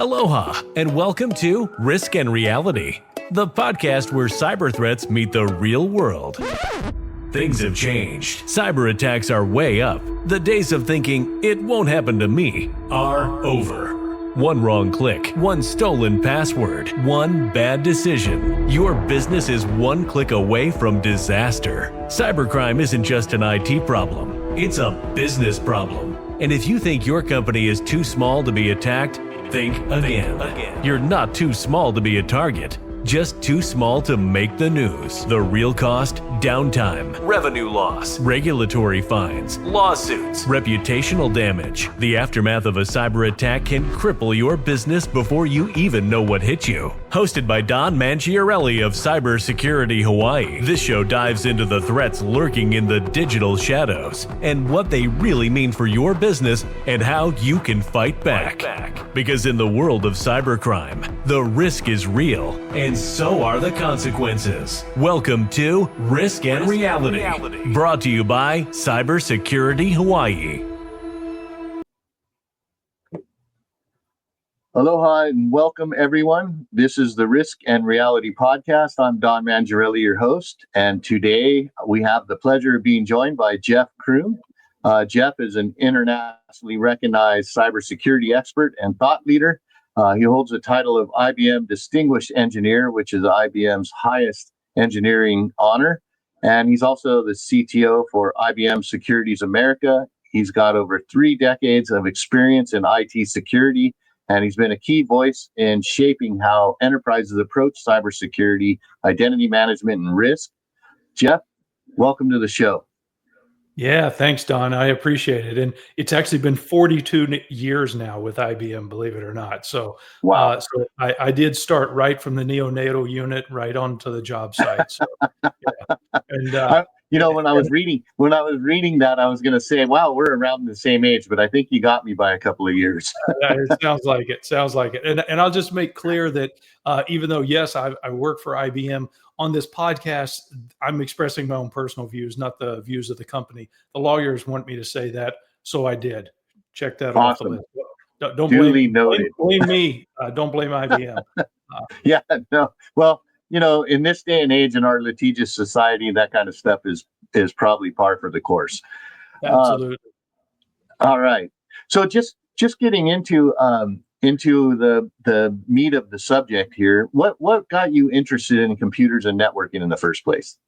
Aloha, and welcome to Risk and Reality, the podcast where cyber threats meet the real world. Things have changed. Cyber attacks are way up. The days of thinking, it won't happen to me, are over. One wrong click, one stolen password, one bad decision. Your business is one click away from disaster. Cybercrime isn't just an IT problem, it's a business problem. And if you think your company is too small to be attacked, think again. You're not too small to be a target, just too small to make the news. The real cost? Downtime, revenue loss, regulatory fines, lawsuits, reputational damage. The aftermath of a cyber attack can cripple your business before you even know what hit you. Hosted by Don Mangiarelli of Cybersecurity Hawaii, this show dives into the threats lurking in the digital shadows and what they really mean for your business and how you can fight back. Because in the world of cybercrime, the risk is real and so are the consequences. Welcome to Risk and Reality, brought to you by Cybersecurity Hawaii. Aloha and welcome, everyone. This is the Risk and Reality podcast. I'm Don Mangiarelli, your host, and today we have the pleasure of being joined by Jeff Crume. Jeff is an internationally recognized cybersecurity expert and thought leader. He holds the title of IBM Distinguished Engineer, which is IBM's highest engineering honor. And he's also the CTO for IBM Securities America. He's got over 3 decades of experience in IT security, and he's been a key voice in shaping how enterprises approach cybersecurity, identity management, and risk. Jeff, welcome to the show. Yeah, thanks, Don. I appreciate it. And it's actually been 42 years now with IBM, believe it or not. So, Wow. So I did start right from the neonatal unit right onto the job site. So, yeah. And when I was reading that, I was going to say, wow, we're around the same age, but I think you got me by a couple of years. It sounds like it. Sounds like it. And I'll just make clear that even though, yes, I work for IBM, on this podcast, I'm expressing my own personal views, not the views of the company. The lawyers want me to say that, so I did. Check that off the list. Don't blame me. Don't blame IBM. Yeah, no. Well, in this day and age in our litigious society, that kind of stuff is probably par for the course. Absolutely. All right. So just getting into the meat of the subject here, what got you interested in computers and networking in the first place?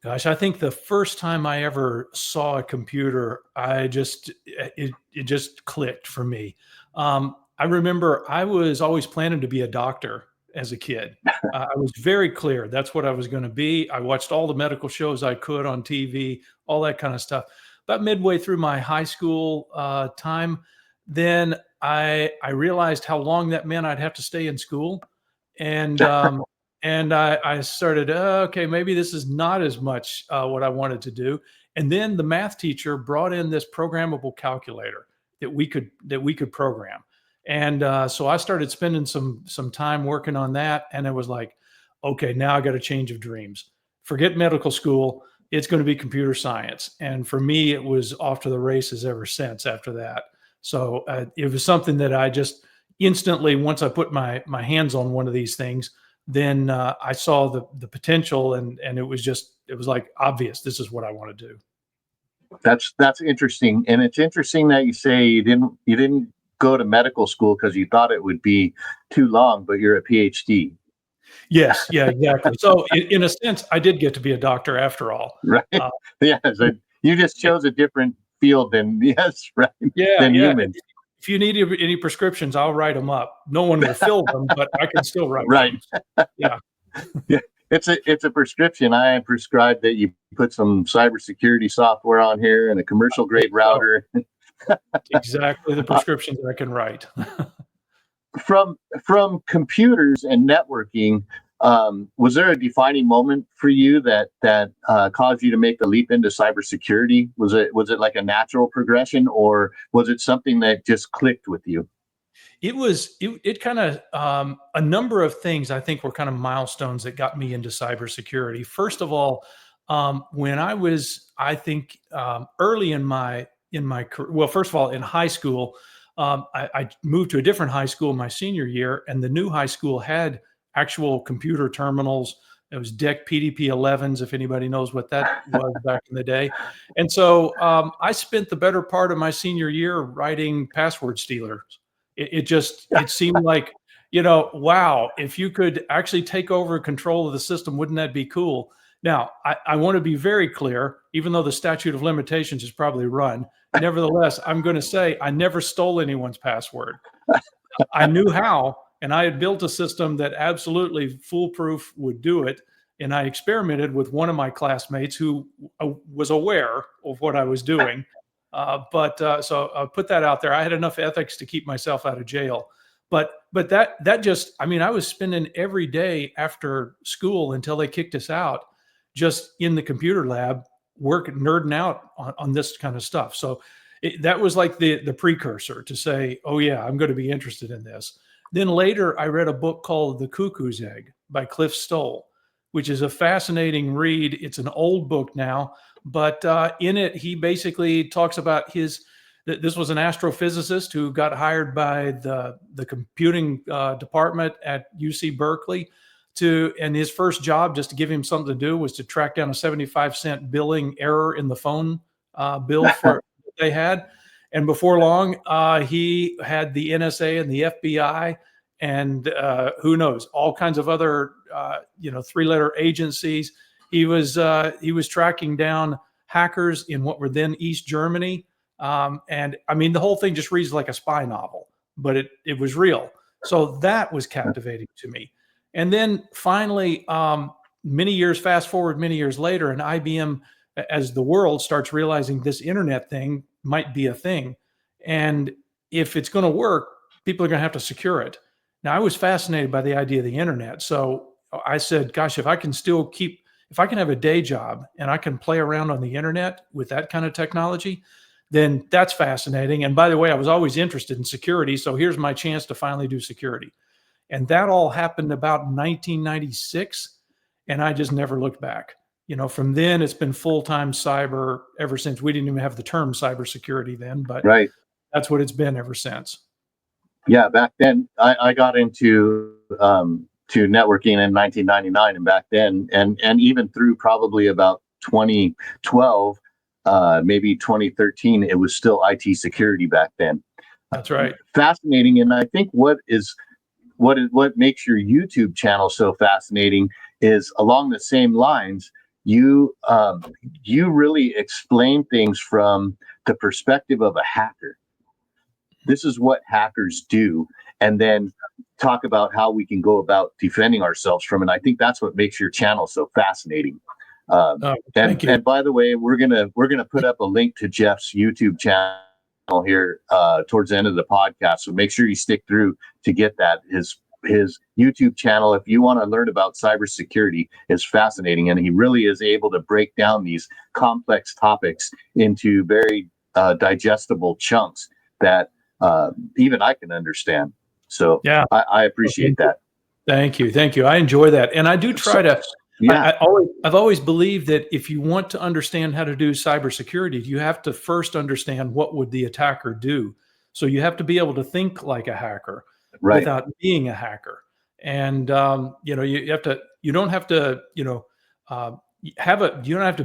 Gosh, I think the first time I ever saw a computer, it just clicked for me. I remember I was always planning to be a doctor as a kid. I was very clear that's what I was going to be. I watched all the medical shows I could on TV, all that kind of stuff. About midway through my high school time, then I realized how long that meant I'd have to stay in school. And I started, okay, maybe this is not as much what I wanted to do. And then the math teacher brought in this programmable calculator that we could program. And so I started spending some time working on that. And it was like, okay, now I got a change of dreams. Forget medical school. It's going to be computer science. And for me, it was off to the races ever since after that. So it was something that I just instantly, once I put my hands on one of these things, then I saw the potential, and it was like obvious. This is what I want to do. That's interesting, and it's interesting that you say you didn't go to medical school because you thought it would be too long, but you're a PhD. Yes, yeah, exactly. So in a sense, I did get to be a doctor after all. Right? So you just chose a different field than humans. If you need any prescriptions, I'll write them up. No one will fill them, but I can still write them. Yeah. Yeah. It's a prescription. I prescribed that you put some cybersecurity software on here and a commercial grade router. Exactly the prescriptions I can write. From computers and networking, was there a defining moment for you that caused you to make the leap into cybersecurity? Was it like a natural progression, or was it something that just clicked with you? It kind of a number of things I think were kind of milestones that got me into cybersecurity. First of all, when I was, I think, early in my career, well, first of all, in high school, I moved to a different high school my senior year, and the new high school had actual computer terminals. It was DEC PDP-11s, if anybody knows what that was back in the day. And so I spent the better part of my senior year writing password stealers. It seemed like, wow, if you could actually take over control of the system, wouldn't that be cool? Now, I want to be very clear, even though the statute of limitations is probably run. Nevertheless, I'm going to say I never stole anyone's password. I knew how, and I had built a system that absolutely foolproof would do it. And I experimented with one of my classmates who was aware of what I was doing. So I'll put that out there. I had enough ethics to keep myself out of jail. But that just, I mean, I was spending every day after school until they kicked us out, just in the computer lab, nerding out on this kind of stuff. So that was like the precursor to say, oh yeah, I'm going to be interested in this. Then later I read a book called The Cuckoo's Egg by Cliff Stoll, which is a fascinating read. It's an old book now, but in it, he basically talks about this was an astrophysicist who got hired by the computing department at UC Berkeley and his first job, just to give him something to do, was to track down a 75-cent billing error in the phone bill for they had. And before long, he had the NSA and the FBI and who knows, all kinds of other, three-letter agencies. He was tracking down hackers in what were then East Germany. And I mean, the whole thing just reads like a spy novel, but it was real. So that was captivating to me. And then finally, fast forward many years later, and IBM, as the world starts realizing this internet thing might be a thing, and if it's going to work, people are going to have to secure it. Now, I was fascinated by the idea of the internet. So I said, gosh, if I can have a day job and I can play around on the internet with that kind of technology, then that's fascinating. And by the way, I was always interested in security. So here's my chance to finally do security. And that all happened about 1996. And I just never looked back. From then it's been full-time cyber ever since. We didn't even have the term cybersecurity then, but right. That's what it's been ever since. Yeah, back then I got into to networking in 1999, and back then, and even through probably about 2012, maybe 2013, it was still IT security back then. That's right. Fascinating, and I think what makes your YouTube channel so fascinating is along the same lines. You really explain things from the perspective of a hacker. This is what hackers do, and then talk about how we can go about defending ourselves from it. And I think that's what makes your channel so fascinating. Thank you. And by the way, we're gonna put up a link to Jeff's YouTube channel here towards the end of the podcast. So make sure you stick through to get that. His YouTube channel, if you want to learn about cybersecurity, is fascinating, and he really is able to break down these complex topics into very digestible chunks that even I can understand. So yeah, I appreciate that. Thank you. I enjoy that. And I do try to, I've always believed that if you want to understand how to do cybersecurity, you have to first understand what would the attacker do. So you have to be able to think like a hacker without being a hacker. And, you don't have to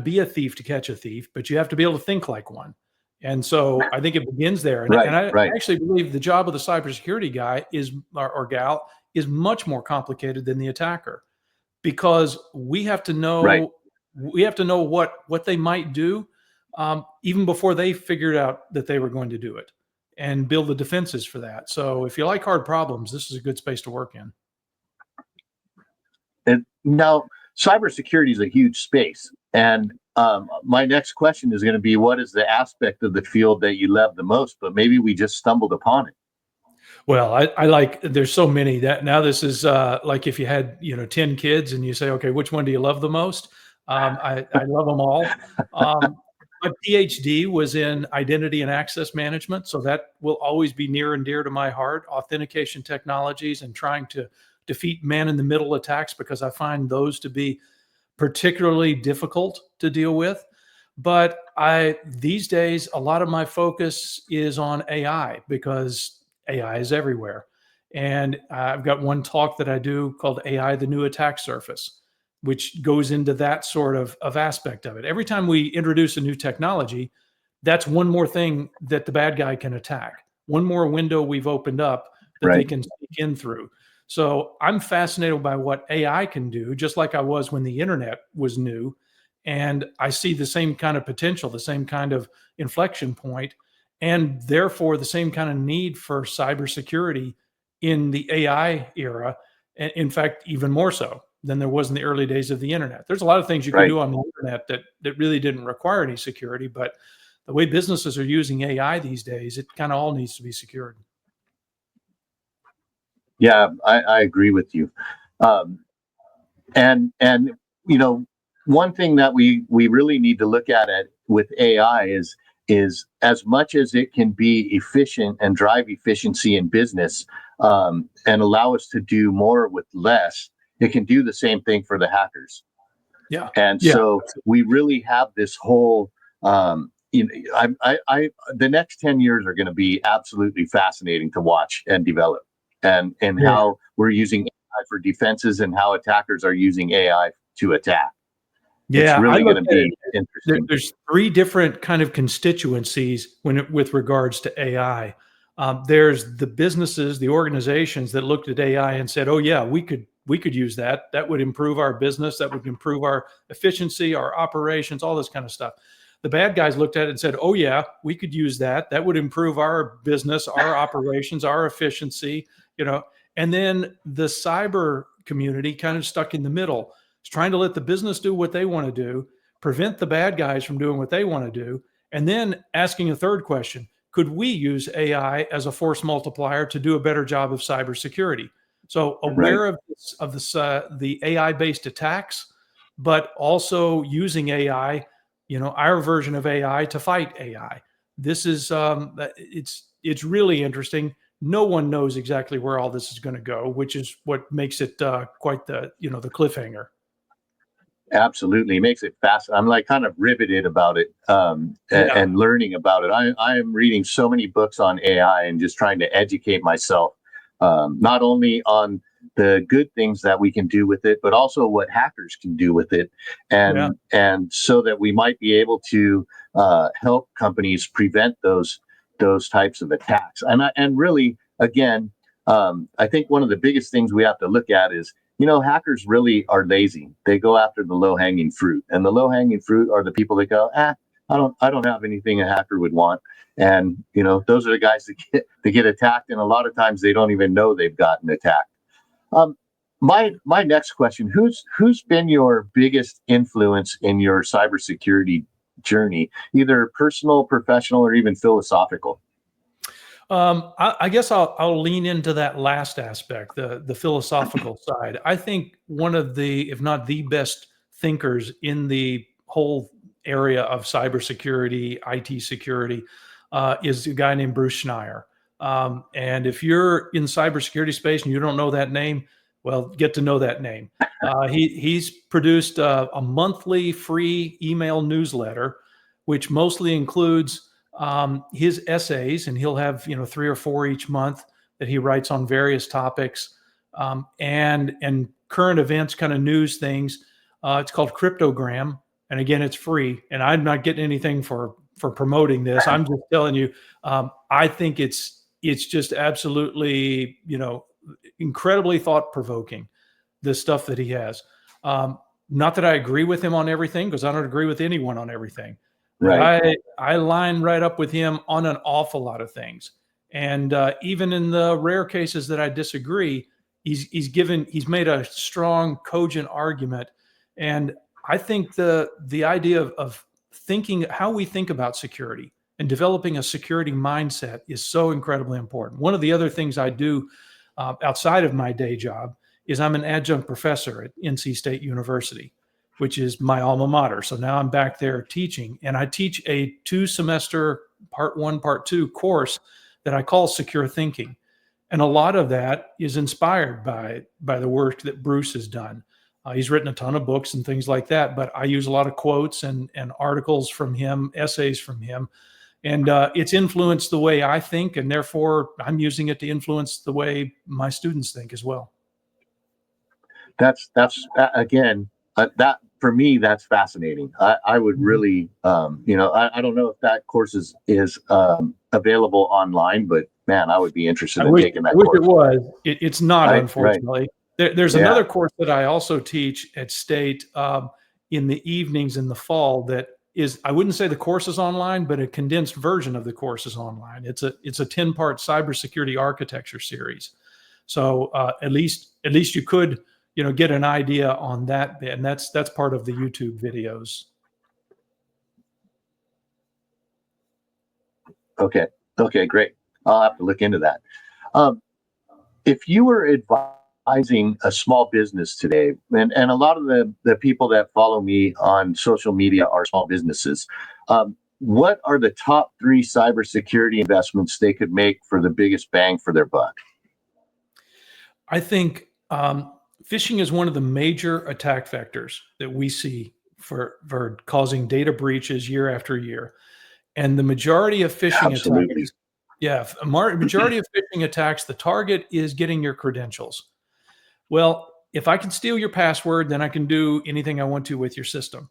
be a thief to catch a thief, but you have to be able to think like one. And so I think it begins there. And, I actually believe the job of the cybersecurity guy or gal is much more complicated than the attacker, because we have to know what they might do even before they figured out that they were going to do it, and build the defenses for that. So if you like hard problems, this is a good space to work in. And now, cybersecurity is a huge space. And my next question is going to be, what is the aspect of the field that you love the most? But maybe we just stumbled upon it. Well, I like, there's so many that now this is like if you had, 10 kids and you say, okay, which one do you love the most? I love them all. My PhD was in identity and access management. So that will always be near and dear to my heart, authentication technologies and trying to defeat man-in-the-middle attacks, because I find those to be particularly difficult to deal with. But these days, a lot of my focus is on AI because AI is everywhere. And I've got one talk that I do called AI, the New Attack Surface, which goes into that sort of aspect of it. Every time we introduce a new technology, that's one more thing that the bad guy can attack, one more window we've opened up that they Right. can sneak in through. So I'm fascinated by what AI can do, just like I was when the internet was new. And I see the same kind of potential, the same kind of inflection point, and therefore the same kind of need for cybersecurity in the AI era. And in fact, even more so than there was in the early days of the internet. There's a lot of things you could Right. do on the internet that really didn't require any security, but the way businesses are using AI these days, it kind of all needs to be secured. Yeah, I agree with you. Um, and you know, one thing that we really need to look at it with AI is as much as it can be efficient and drive efficiency in business, and allow us to do more with less, it can do the same thing for the hackers. Yeah. And Yeah. so we really have this whole, the next 10 years are going to be absolutely fascinating to watch and develop, and Yeah. how we're using AI for defenses and how attackers are using AI to attack. It's Yeah. I really going look to at it. be interesting. There's three different kind of constituencies with regards to AI. There's the businesses, the organizations that looked at AI and said, "Oh yeah, we could use that. That would improve our business. That would improve our efficiency, our operations, all this kind of stuff." The bad guys looked at it and said, "Oh yeah, we could use that. That would improve our business, our operations, our efficiency." You know, and then the cyber community kind of stuck in the middle. It's trying to let the business do what they want to do, prevent the bad guys from doing what they want to do, and then asking a third question: could we use AI as a force multiplier to do a better job of cybersecurity? So Right. aware of the AI based attacks, but also using AI, our version of AI to fight AI. This is it's really interesting. No one knows exactly where all this is going to go, which is what makes it quite the cliffhanger. Absolutely, it makes it fast. I'm like kind of riveted about it, Yeah, and learning about it. I am reading so many books on AI and just trying to educate myself, not only on the good things that we can do with it, but also what hackers can do with it, yeah. and so that we might be able to help companies prevent those types of attacks. And really, again, I think one of the biggest things we have to look at is, hackers really are lazy. They go after the low hanging fruit, and the low hanging fruit are the people that go, I don't have anything a hacker would want. And those are the guys that get attacked, and a lot of times they don't even know they've gotten attacked. Um, my next question: who's been your biggest influence in your cybersecurity journey, either personal, professional, or even philosophical? I guess I'll lean into that last aspect, the philosophical side. I think one of the, if not the best thinkers in the whole area of cybersecurity, IT security, is a guy named Bruce Schneier. And if you're in cybersecurity space and you don't know that name, well, get to know that name. He's produced a monthly free email newsletter, which mostly includes his essays, and he'll have 3 or 4 each month that he writes on various topics, and current events, kind of news things. It's called Cryptogram, and again, it's free. And I'm not getting anything for promoting this. I'm just telling you, I think it's just absolutely incredibly thought provoking, the stuff that he has. Not that I agree with him on everything, because I don't agree with anyone on everything, but Right. I line right up with him on an awful lot of things. And even in the rare cases that I disagree, he's made a strong, cogent argument. And I think the idea of thinking how we think about security and developing a security mindset is so incredibly important. One of the other things I do outside of my day job is I'm an adjunct professor at NC State University, which is my alma mater. So now I'm back there teaching, and I teach a 2-semester part 1, part 2 course that I call Secure Thinking. And a lot of that is inspired by the work that Bruce has done. He's written a ton of books and things like that, but I use a lot of quotes and articles from him, essays from him. And it's influenced the way I think, and therefore I'm using it to influence the way my students think as well. That's again, that for me, that's fascinating. I would really, I don't know if that course is available online, but man, I would be interested in taking that I wish course. it was. It's not, Right, unfortunately. There's Yeah. another course that I also teach at State in the evenings in the fall that is, I wouldn't say the course is online, but a condensed version of the course is online. It's a 10-part cybersecurity architecture series. So at least you could, get an idea on that bit, and that's part of the YouTube videos. Okay. Okay, great. I'll have to look into that. If you were advising a small business today, and a lot of the people that follow me on social media are small businesses, what are the top 3 cybersecurity investments they could make for the biggest bang for their buck? I think phishing is one of the major attack vectors that we see for causing data breaches year after year. And the majority of phishing Absolutely. attacks, majority of phishing attacks, the target is getting your credentials. Well, if I can steal your password, then I can do anything I want to with your system.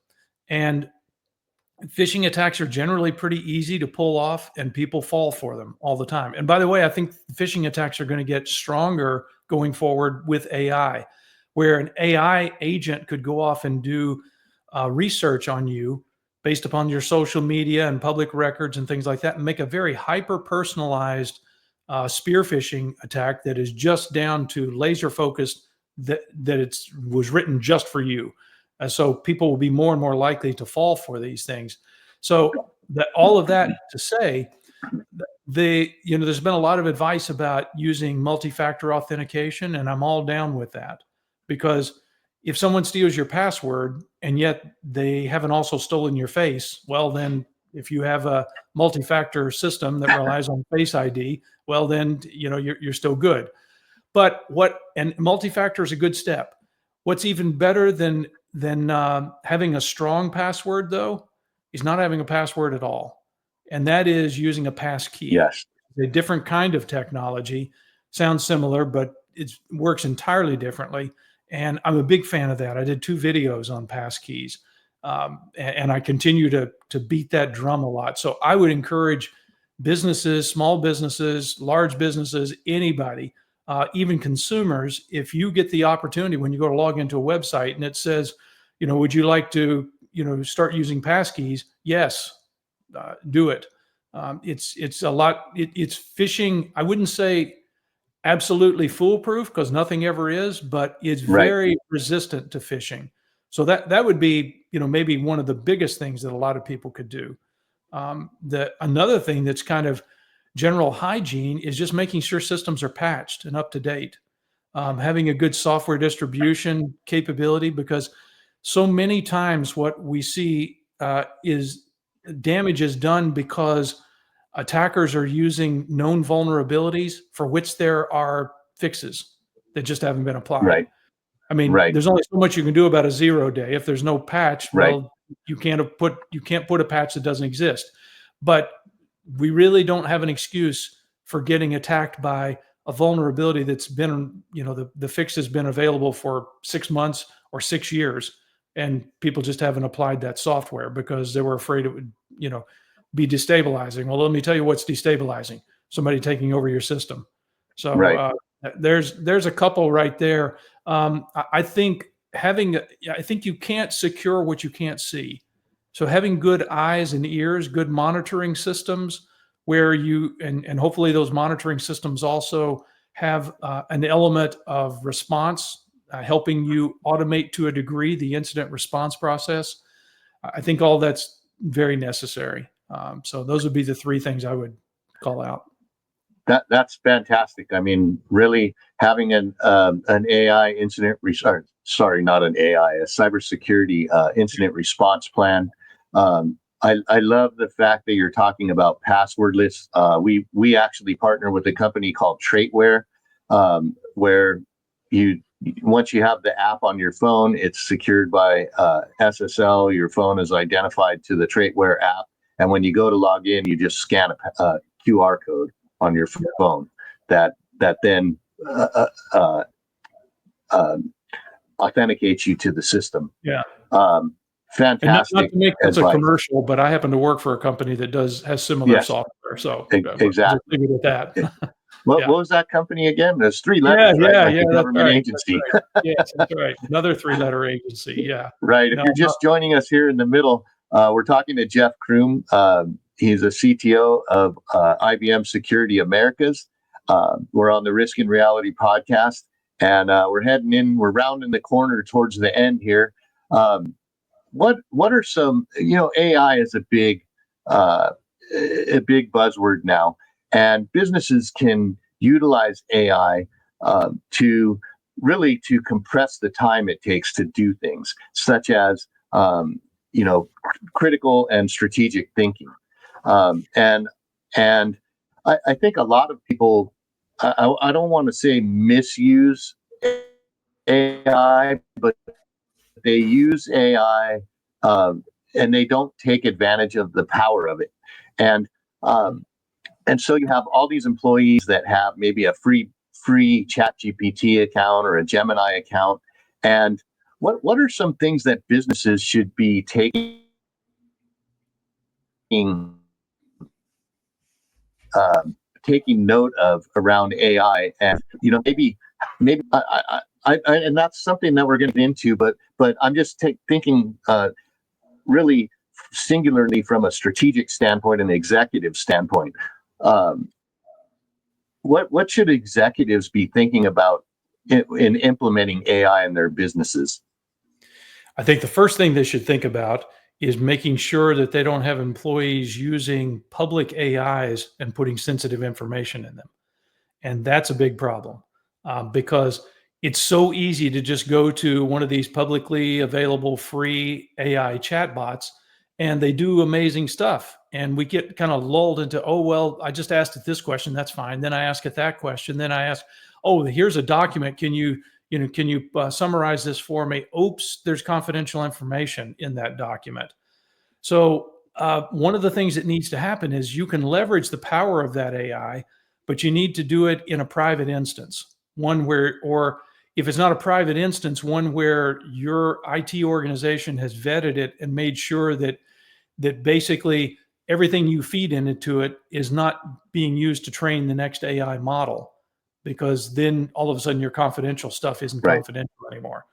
And phishing attacks are generally pretty easy to pull off, and people fall for them all the time. And by the way, I think phishing attacks are going to get stronger going forward with AI, where an AI agent could go off and do research on you based upon your social media and public records and things like that, and make a very hyper personalized spear phishing attack that is just down to laser focused, that it was written just for you. So people will be more and more likely to fall for these things. So that all of that to say, there's been a lot of advice about using multi-factor authentication, and I'm all down with that, because if someone steals your password and yet they haven't also stolen your face, well, then if you have a multi-factor system that relies on Face ID, well, then you're still good. But and multi-factor is a good step. What's even better than having a strong password, though, is not having a password at all, and that is using a pass key. Yes. A different kind of technology. Sounds similar, but it works entirely differently. And I'm a big fan of that. I did 2 videos on pass keys, and I continue to beat that drum a lot. So I would encourage businesses, small businesses, large businesses, anybody, even consumers, if you get the opportunity when you go to log into a website and it says, would you like to, start using pass keys? Yes, do it. It's a lot. It's phishing. I wouldn't say absolutely foolproof, because nothing ever is, but it's very resistant to phishing. So that would be, maybe one of the biggest things that a lot of people could do. Another thing that's kind of general hygiene is just making sure systems are patched and up to date. Having a good software distribution capability, because so many times what we see is damage is done because attackers are using known vulnerabilities for which there are fixes that just haven't been applied. Right. I mean, there's only so much you can do about a 0 day. If there's no patch, well, you can't put a patch that doesn't exist. But we really don't have an excuse for getting attacked by a vulnerability that's been, the fix has been available for 6 months or 6 years, and people just haven't applied that software because they were afraid it would, be destabilizing. Well, let me tell you what's destabilizing: somebody taking over your system. So there's a couple right there. I think you can't secure what you can't see. So having good eyes and ears, good monitoring systems, where you and hopefully those monitoring systems also have an element of response, helping you automate to a degree the incident response process. I think all that's very necessary. So those would be the 3 things I would call out. That's fantastic. I mean, really having an AI not an AI, a cybersecurity incident response plan. I love the fact that you're talking about passwordless. We actually partner with a company called Traitware, where once you have the app on your phone, it's secured by SSL. Your phone is identified to the Traitware app, and when you go to log in, you just scan a QR code on your phone that then authenticates you to the system. Yeah. Fantastic. And not to make this a advice. commercial, but I happen to work for a company that has similar Yes. software. So Exactly. just leave it at that. What was that company again? There's 3 letters, right? Like a government agency. That's right. Yes, that's right. Another 3-letter agency. Yeah. Right. If you're just joining us here in the middle, we're talking to Jeff Crume. He's a CTO of IBM Security Americas. We're on the Risk and Reality podcast, and we're rounding the corner towards the end here. What are some, AI is a big buzzword now, and businesses can utilize AI to compress the time it takes to do things, such as critical and strategic thinking. And I think a lot of people, I don't want to say misuse AI, but they use AI and they don't take advantage of the power of it. And so you have all these employees that have maybe a free ChatGPT account or a Gemini account. And what are some things that businesses should be taking note of around AI? And maybe I and that's something that we're going to get into, but I'm just thinking really singularly from a strategic standpoint and executive standpoint. What should executives be thinking about in implementing AI in their businesses? I think the first thing they should think about is making sure that they don't have employees using public AIs and putting sensitive information in them. And that's a big problem because it's so easy to just go to one of these publicly available free AI chatbots, and they do amazing stuff. And we get kind of lulled into, oh, well, I just asked it this question. That's fine. Then I ask it that question. Then I ask, oh, here's a document. Can you summarize this for me? Oops, there's confidential information in that document. So one of the things that needs to happen is you can leverage the power of that AI, but you need to do it in a private instance, one where, or if it's not a private instance, one where your IT organization has vetted it and made sure that basically everything you feed into it is not being used to train the next AI model, because then all of a sudden your confidential stuff isn't confidential anymore.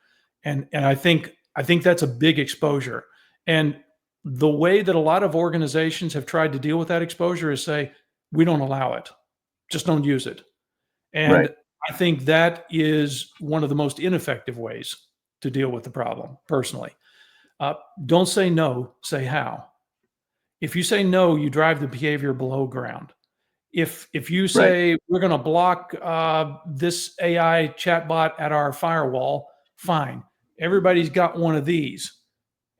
And I think that's a big exposure. And the way that a lot of organizations have tried to deal with that exposure is say, we don't allow it, just don't use it. And I think that is one of the most ineffective ways to deal with the problem, personally. Don't say no, say how. If you say no, you drive the behavior below ground. If you say we're going to block this AI chatbot at our firewall, fine. Everybody's got one of these,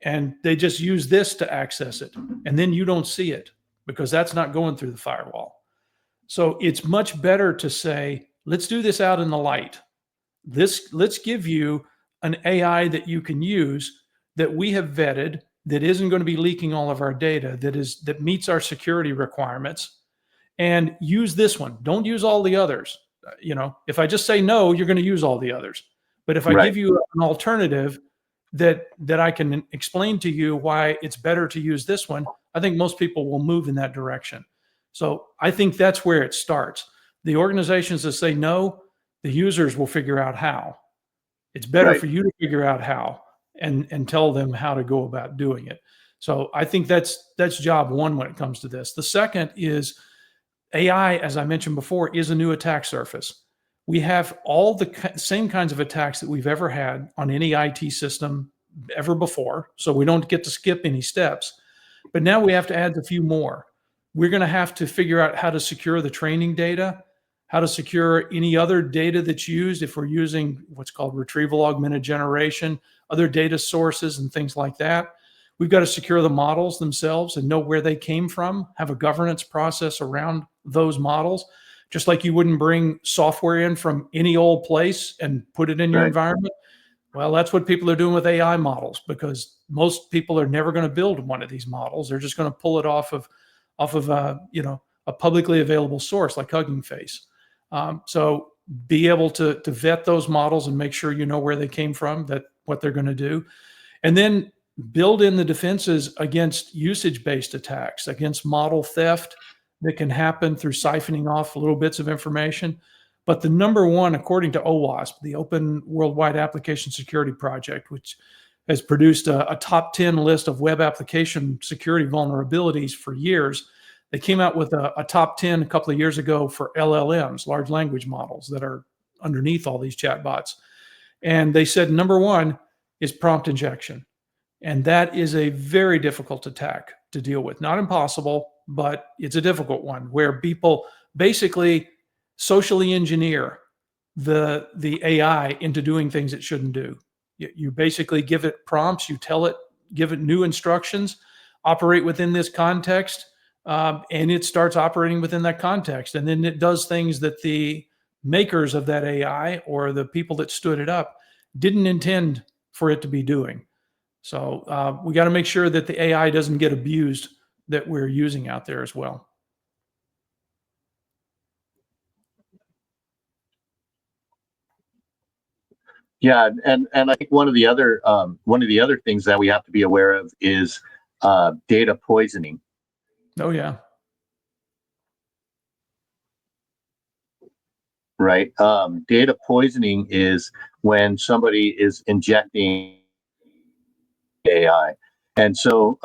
and they just use this to access it, and then you don't see it because that's not going through the firewall. So it's much better to say, let's do this out in the light. Let's give you an AI that you can use that we have vetted, that isn't going to be leaking all of our data, that meets our security requirements, and use this one. Don't use all the others. If I just say no, you're going to use all the others. But if I give you an alternative that I can explain to you why it's better to use this one, I think most people will move in that direction. So I think that's where it starts. The organizations that say no, the users will figure out how. It's better for you to figure out how and tell them how to go about doing it. So I think that's job one when it comes to this. The second is AI, as I mentioned before, is a new attack surface. We have all the same kinds of attacks that we've ever had on any IT system ever before. So we don't get to skip any steps. But now we have to add a few more. We're going to have to figure out how to secure the training data, how to secure any other data that's used if we're using what's called retrieval augmented generation, other data sources and things like that. We've got to secure the models themselves and know where they came from, have a governance process around those models, just like you wouldn't bring software in from any old place and put it in your Right. environment. Well, that's what people are doing with AI models, because most people are never going to build one of these models. They're just going to pull it off of a publicly available source like Hugging Face. So be able to vet those models and make sure you know where they came from, that what they're going to do, and then build in the defenses against usage-based attacks, against model theft that can happen through siphoning off little bits of information. But the number one, according to OWASP, the Open Worldwide Application Security Project, which has produced a top 10 list of web application security vulnerabilities for years, they came out with a top 10 a couple of years ago for LLMs, large language models that are underneath all these chatbots. And they said number one is prompt injection. And that is a very difficult attack to deal with. Not impossible, but it's a difficult one, where people basically socially engineer the AI into doing things it shouldn't do. You basically give it prompts, you tell it, give it new instructions, operate within this context, and it starts operating within that context. And then it does things that the makers of that AI or the people that stood it up didn't intend for it to be doing. So we got to make sure that the AI doesn't get abused that we're using out there as well. Yeah, and I think one of the other things that we have to be aware of is data poisoning. Oh yeah. Right. Data poisoning is when somebody is injecting AI, and so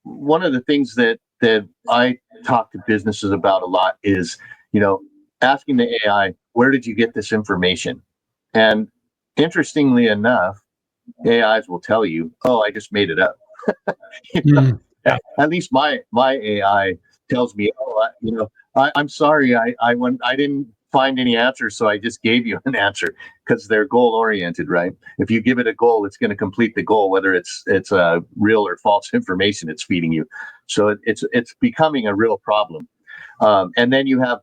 one of the things that I talk to businesses about a lot is, asking the AI, where did you get this information? And interestingly enough, AIs will tell you, oh, I just made it up. Yeah. At least my AI tells me, oh, I'm sorry, I didn't find any answers, so I just gave you an answer, because they're goal oriented, right? If you give it a goal, it's going to complete the goal, whether it's real or false information it's feeding you. So it's becoming a real problem. And then you have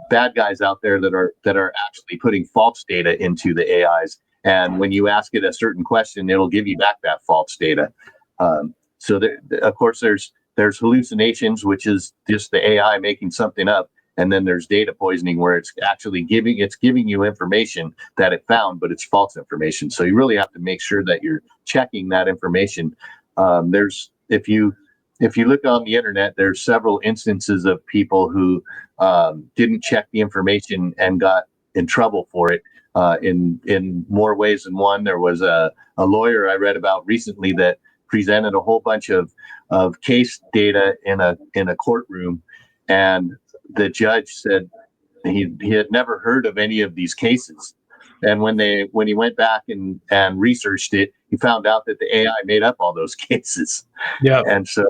bad guys out there that are actually putting false data into the AIs. And when you ask it a certain question, it'll give you back that false data. So of course, there's hallucinations, which is just the AI making something up, and then there's data poisoning, where it's actually giving you information that it found, but it's false information. So you really have to make sure that you're checking that information. If you look on the internet, there's several instances of people who didn't check the information and got in trouble for it. In more ways than one. There was a lawyer I read about recently that presented a whole bunch of case data in a courtroom, and the judge said he had never heard of any of these cases. And when he went back and researched it, he found out that the AI made up all those cases. Yeah. And so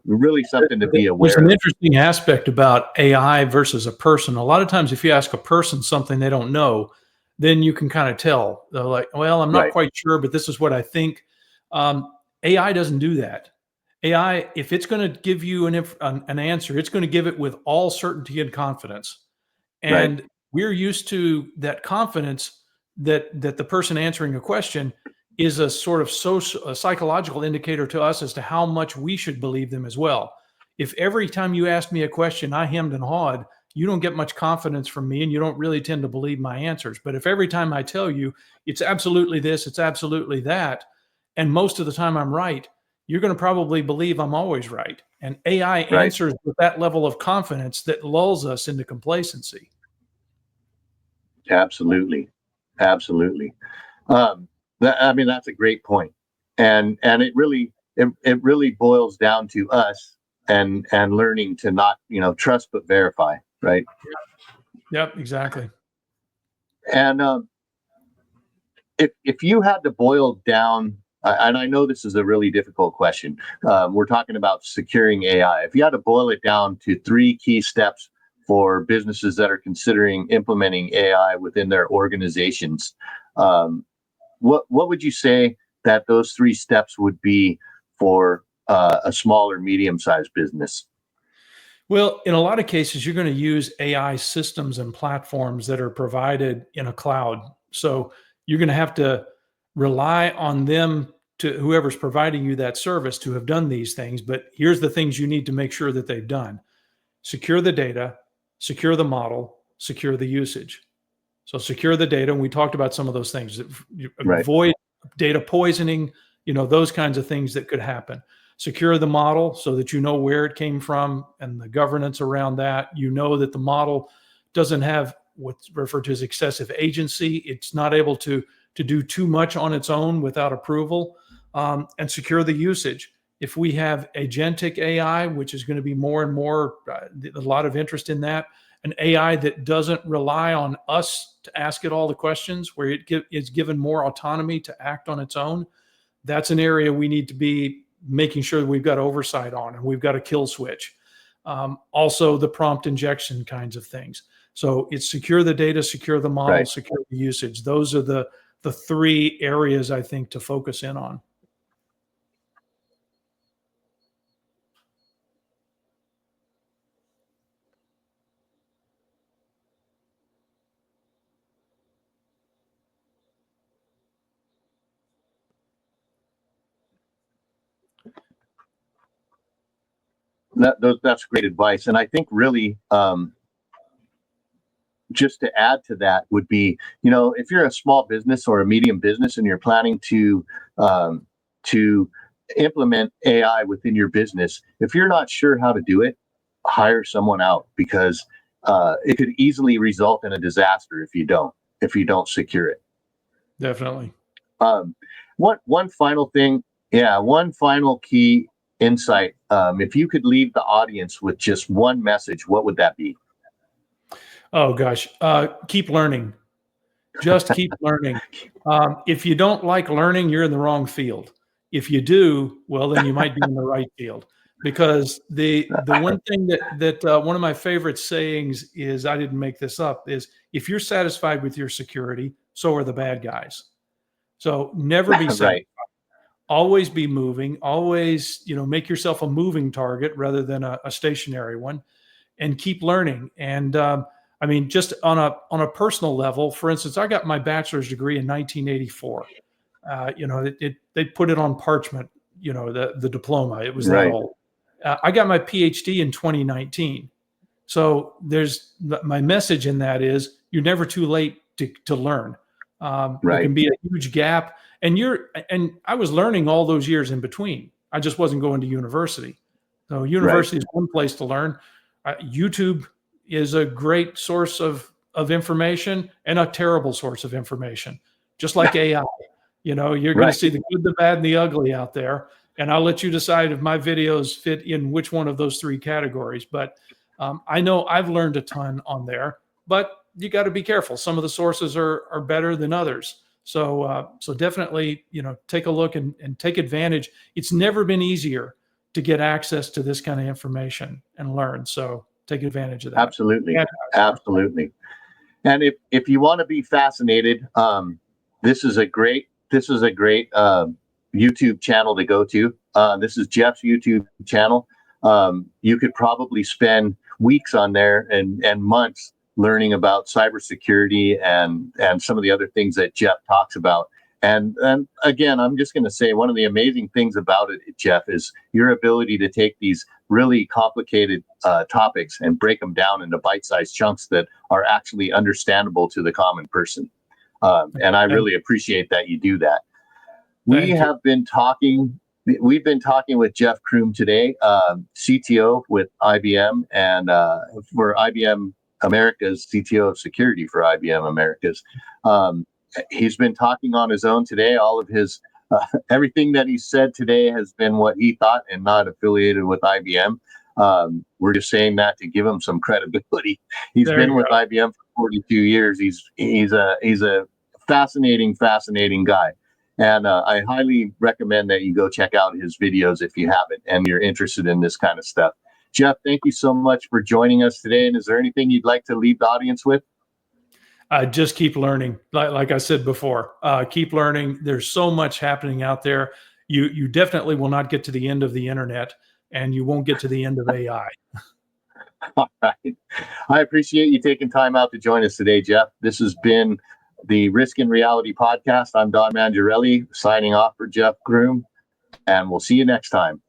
really something to be aware There's an of. interesting aspect about AI versus a person. A lot of times, if you ask a person something they don't know, then you can kind of tell. They're like, well, I'm not Right. quite sure, but this is what I think. AI doesn't do that. AI, if it's going to give you an answer, it's going to give it with all certainty and confidence. And we're used to that confidence that the person answering a question is a sort of a psychological indicator to us as to how much we should believe them as well. If every time you asked me a question, I hemmed and hawed, you don't get much confidence from me, and you don't really tend to believe my answers. But if every time I tell you it's absolutely this, it's absolutely that, and most of the time I'm right, you're going to probably believe I'm always right. And AI answers with that level of confidence that lulls us into complacency. Absolutely. That's a great point. And it really boils down to us and learning to not, trust but verify, right? Yep, exactly. And if you had to boil down, and I know this is a really difficult question, we're talking about securing AI. If you had to boil it down to 3 key steps for businesses that are considering implementing AI within their organizations, what would you say that those 3 steps would be for a small or medium-sized business? Well, in a lot of cases, you're going to use AI systems and platforms that are provided in a cloud. So you're going to have to rely on them, to whoever's providing you that service, to have done these things. But here's the things you need to make sure that they've done: secure the data, secure the model, secure the usage. So secure the data. And we talked about some of those things. You Right. avoid data poisoning, those kinds of things that could happen. Secure the model so that you know where it came from and the governance around that. You know that the model doesn't have what's referred to as excessive agency. It's not able to do too much on its own without approval. And secure the usage. If we have agentic AI, which is going to be more and more, a lot of interest in that, an AI that doesn't rely on us to ask it all the questions, where it's given more autonomy to act on its own, that's an area we need to be making sure that we've got oversight on, and we've got a kill switch. Also, the prompt injection kinds of things. So it's secure the data, secure the model, Right. secure the usage. Those are the three areas I think to focus in on. That's great advice. And I think really, just to add to that would be, if you're a small business or a medium business and you're planning to implement AI within your business, if you're not sure how to do it, hire someone out, because it could easily result in a disaster if you don't secure it. Definitely. One final thing, one final key insight. If you could leave the audience with just one message, what would that be? Oh gosh, keep learning. Just keep learning. If you don't like learning, you're in the wrong field. If you do, well, then you might be in the right field. Because the one thing that one of my favorite sayings is, I didn't make this up, is if you're satisfied with your security, so are the bad guys. So never be satisfied. Right. Always be moving. Always, make yourself a moving target rather than a stationary one, and keep learning. And I mean, just on a personal level, for instance, I got my bachelor's degree in 1984. They put it on parchment, the diploma. It was that Right. old. I got my PhD in 2019. So there's my message in that is, you're never too late to learn. There Right. can be a huge gap, and I was learning all those years in between. I just wasn't going to university. So university is one place to learn. YouTube is a great source of information and a terrible source of information, just like AI. You're going to Right. see the good, the bad, and the ugly out there. And I'll let you decide if my videos fit in which one of those three categories. But I know I've learned a ton on there, but you got to be careful. Some of the sources are better than others. So definitely, take a look and take advantage. It's never been easier to get access to this kind of information and learn. So take advantage of that. Absolutely. Absolutely. And if you want to be fascinated, this is a great YouTube channel to go to. This is Jeff's YouTube channel. You could probably spend weeks on there and months learning about cybersecurity and some of the other things that Jeff talks about. And again, I'm just going to say, one of the amazing things about it, Jeff, is your ability to take these really complicated topics and break them down into bite-sized chunks that are actually understandable to the common person. And I really appreciate that you do that. We've been talking with Jeff Crume today, CTO with IBM, and for IBM Americas, CTO of security for IBM Americas. He's been talking on his own today. All of his everything that he said today has been what he thought and not affiliated with IBM. We're just saying that to give him some credibility. He's been with IBM for 42 years. He's a fascinating guy. And I highly recommend that you go check out his videos if you haven't and you're interested in this kind of stuff. Jeff, thank you so much for joining us today. And is there anything you'd like to leave the audience with? Just keep learning. Like I said before, keep learning. There's so much happening out there. You definitely will not get to the end of the internet, and you won't get to the end of AI. All right. I appreciate you taking time out to join us today, Jeff. This has been the Risk and Reality podcast. I'm Don Mangiarelli signing off for Jeff Crume, and we'll see you next time.